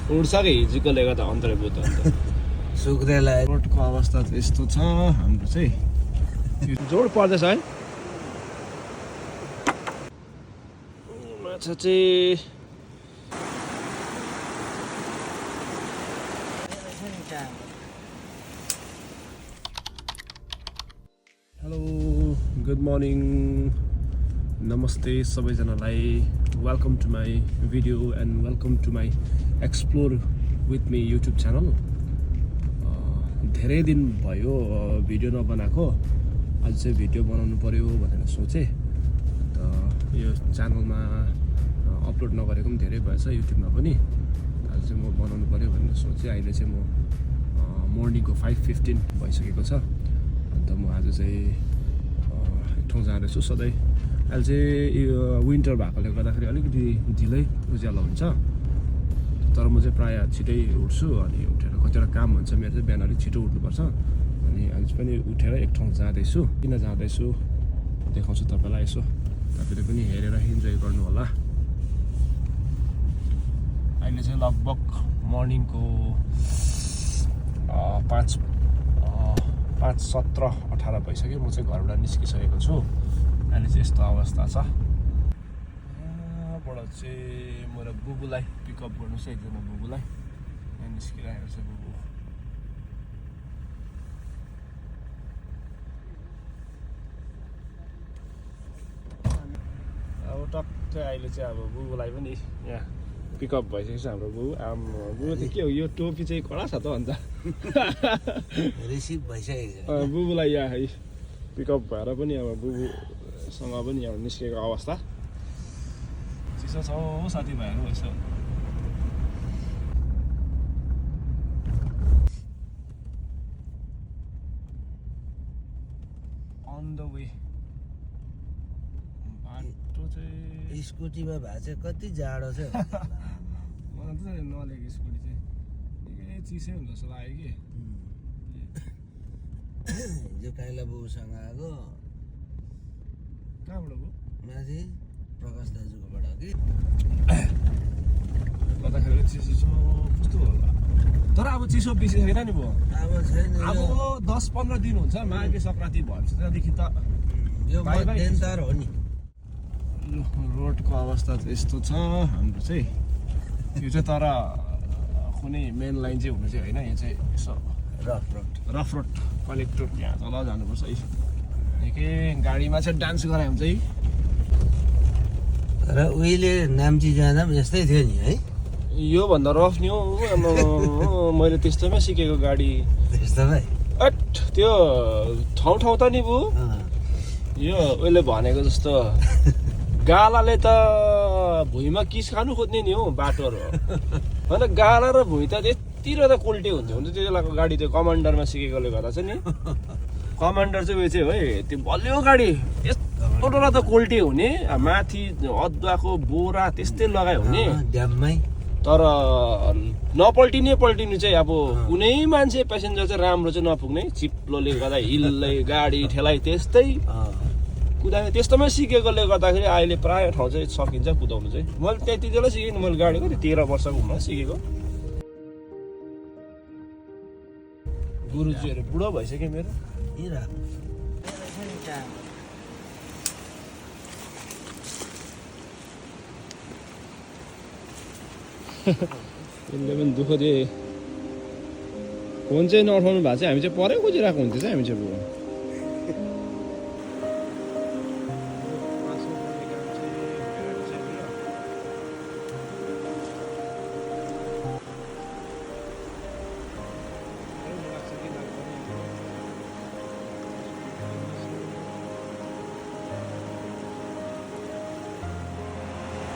उड्छ कि हिजोकोले गर्दा अन्तर्भूत अन्त सुक्रेलाई रोडको अवस्था चाहिँ यस्तो छ हाम्रो चाहिँ जोड पर्दैछ है माछा चाहिँ हेलो गुड मर्निङ नमस्ते सबैजनालाई welcome to my video and welcome to my explore with me YouTube channel धेरै दिन भयो भिडियो नबनाएको आज चाहिँ भिडियो बनाउनु पर्यो भनेर सोचेँ अन्त यो च्यानलमा अपलोड नगरेको पनि धेरै भएछ युट्युबमा पनि आज चाहिँ म बनाउनु पर्यो भनेर सोचेँ अहिले चाहिँ म मर्निङको 5:15 भइसकेको छ अन्त म आज चाहिँ एक ठाउँ जाँदैछु सधैँ अहिले चाहिँ यो विन्टर भएकोले गर्दाखेरि अलिकति ढिलै उज्यालो हुन्छ तर म चाहिँ प्रायः छिटै उठ्छु अनि उठेर कतिवटा काम हुन्छ मेरो चाहिँ बिहान अलिक छिटो उठ्नुपर्छ अनि आज पनि उठेर एक ठाउँ जाँदैछु किन जाँदैछु देखाउँछु तपाईँलाई यसो तपाईँले पनि हेरेर इन्जोय गर्नु होला अहिले चाहिँ लगभग मर्निङको 5:17-18 भइसक्यो म चाहिँ घरबाट निस्किसकेको छु अहिले चाहिँ यस्तो अवस्था छ यहाँबाट चाहिँ मेरो बुबुलाई पिकअप गर्नु छ एकजना बुबुलाई यहाँ निस्किरहेको छ बुबु अब टक्कै अहिले चाहिँ अब बुबुलाई पनि यहाँ पिकअप भइसकेको छ हाम्रो बुबु बुबु त के हो यो टोपी चाहिँ कडा छ त अन्त रिसिभ भइसकेको छ बुबुलाई यहाँ है पिकअप भएर पनि अब बुबुसँग पनि अब निस्केको अवस्था चिसो छ हो साथीभाइहरू यसो अन द वे बाटो चाहिँ स्कुटीमा भए चाहिँ कति जाडो छ मलाई त नलेको स्कुटी चाहिँ निकै चिसै हुन्छ जस्तो लाग्यो कि हिजो काइला बाबुसँग आएको कहाँबाट भयो माथि प्रकाश दाजुकोबाट कि गर्दाखेरि चिसो छ कस्तो होला तर अब चिसो बेसी छैन नि भयो अब छैन अब 10-15 दिन हुन्छ माघे सङ्क्रान्ति भएपछि त्यहाँदेखि त यो मध्यन्तर हो नि रोडको अवस्था चाहिँ यस्तो छ हाम्रो चाहिँ यो चाहिँ तर कुनै मेन लाइन चाहिँ हुनु चाहिँ होइन यो चाहिँ यसो रफ रोड कलेक्टर यहाँ तल जानुपर्छ है निकै गाडीमा चाहिँ डान्स गरायो हुन्छ है र उहिले नाम्ची जाँदा पनि यस्तै थियो नि है योभन्दा रफ नि हो मैले त्यस्तोमै सिकेको गाडी त्यस्तोमै अट त्यो ठाउँ त नि बु यो उहिले भनेको जस्तो गालाले त भुइँमा किस खानु खोज्ने नि हो बाटोहरू होइन गाला र भुइँ त त्यति र त कोल्टे हुन्थ्यो भने त्यति बेलाको गाडी त्यो कमान्डरमा सिकेकोले गर्दा चाहिँ नि कमान्डर चाहिँ उयो चाहिँ है त्यो बलियो गाडी यस्तो डोला त कोल्टे हुने माथि अदुवाको बोरा त्यस्तै लगायो हुने ड्याममै तर नपल्टिने चाहिँ अब कुनै मान्छे पेसेन्जर चाहिँ राम्रो चाहिँ नपुग्ने चिप्लोले गर्दा हिल्लै गाडी ठेलाइ त्यस्तै कुदाउने त्यस्तोमै सिकेकोले गर्दाखेरि अहिले प्रायः ठाउँ चाहिँ सकिन्छ कुदाउनु चाहिँ मैले त्यति बेला सिकेँ नि मैले गाडी कति 13 वर्षको उमेरमा सिकेको गुरुजीहरू बुढो भइसक्यो मेरो यसले पनि दुःख दिए फोन चाहिँ नउठाउनु भएको चाहिँ हामी चाहिँ परै खोजिरहेको हुन्थ्यो चाहिँ हामी चाहिँ बुढो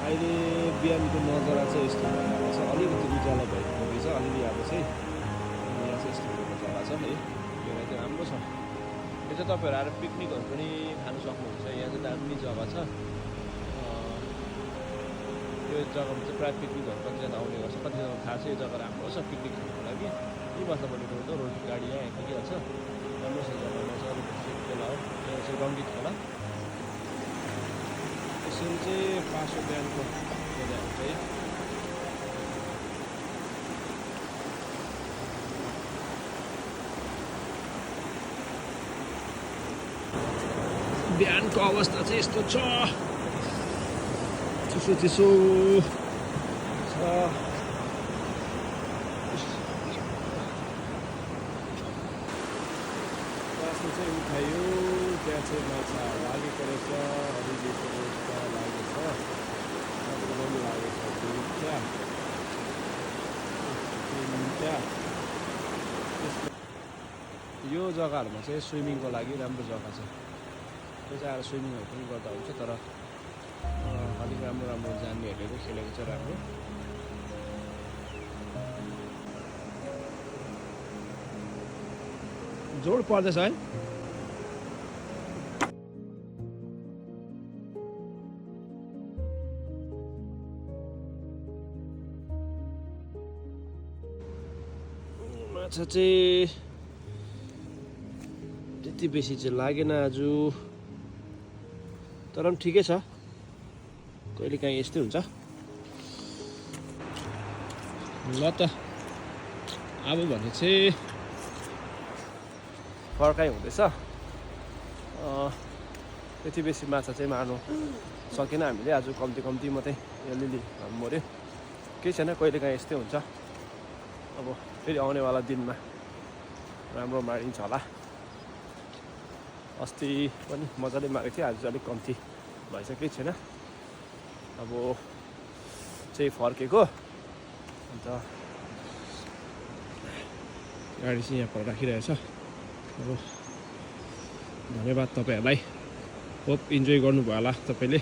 अहिले बिहानको नजारा चाहिँ यस्तो भएको छ अलिकति उज्यालो भएको रहेछ अलिअलि अब चाहिँ यहाँ चाहिँ यस्तो भएको जग्गा छ है यो चाहिँ राम्रो छ यो चाहिँ तपाईँहरू आएर पिकनिकहरू पनि खानु सक्नुहुन्छ यहाँ चाहिँ दामी जग्गा छ यो जग्गामा चाहिँ प्रायः पिकनिकहरू कतिजना आउने गर्छ कतिजना थाहा छ यो जग्गा राम्रो छ पिकनिक खानुको लागि यी माथापट्टिको त रोड गाडी यहाँ आइपुगिहाल्छ राम्रो छ जग्गामा चाहिँ अलिकति खोला हो यो चाहिँ रङ्गित खोला यसरी चाहिँ पासो बिहानको खोला हुन्छ है बिहानको अवस्था चाहिँ यस्तो छ चिसो चिसो छ मासु चाहिँ उठायो त्यहाँ चाहिँ माछा लागेको रहेछ अलिअलि लागेको छ लागेको छ तिनवटा यो जग्गाहरूमा चाहिँ स्विमिङको लागि राम्रो जग्गा छ त्यो चाहिँ आएर स्विमिङहरू पनि गर्दा हुन्छ तर अलिक राम्रो राम्रो जान्नेहरूले चाहिँ खेलेको चाहिँ राम्रो जोड पर्दैछ है माछा चाहिँ त्यति बेसी चाहिँ लागेन आज तर पनि ठिकै छ कहिले काहीँ यस्तै हुन्छ ल त अब भने चाहिँ फर्काइ हुँदैछ त्यति बेसी माछा चाहिँ मार्नु सकेन हामीले आज कम्ती मात्रै अलिअलि मऱ्यो केही छैन कहिले काहीँ यस्तै हुन्छ अब फेरि आउनेवाला दिनमा राम्रो मारिन्छ होला अस्ति पनि मजाले मारेको थियो आज चाहिँ अलिक कम्ती भएछ केही छैन अब चाहिँ फर्केको अन्त गाडी चाहिँ यहाँ पर राखिरहेछ अब धन्यवाद तपाईँहरूलाई होप इन्जोय गर्नुभयो होला तपाईँले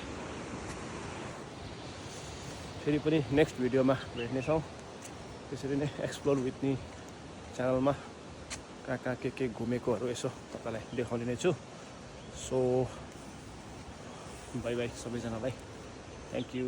फेरि पनि नेक्स्ट भिडियोमा भेट्नेछौँ त्यसरी नै एक्सप्लोर विथ मी च्यानलमा कहाँ के घुमेकोहरू यसो तपाईँलाई देखाउने नै छु सो बाई बाई सबैजनालाई थ्याङ्क यू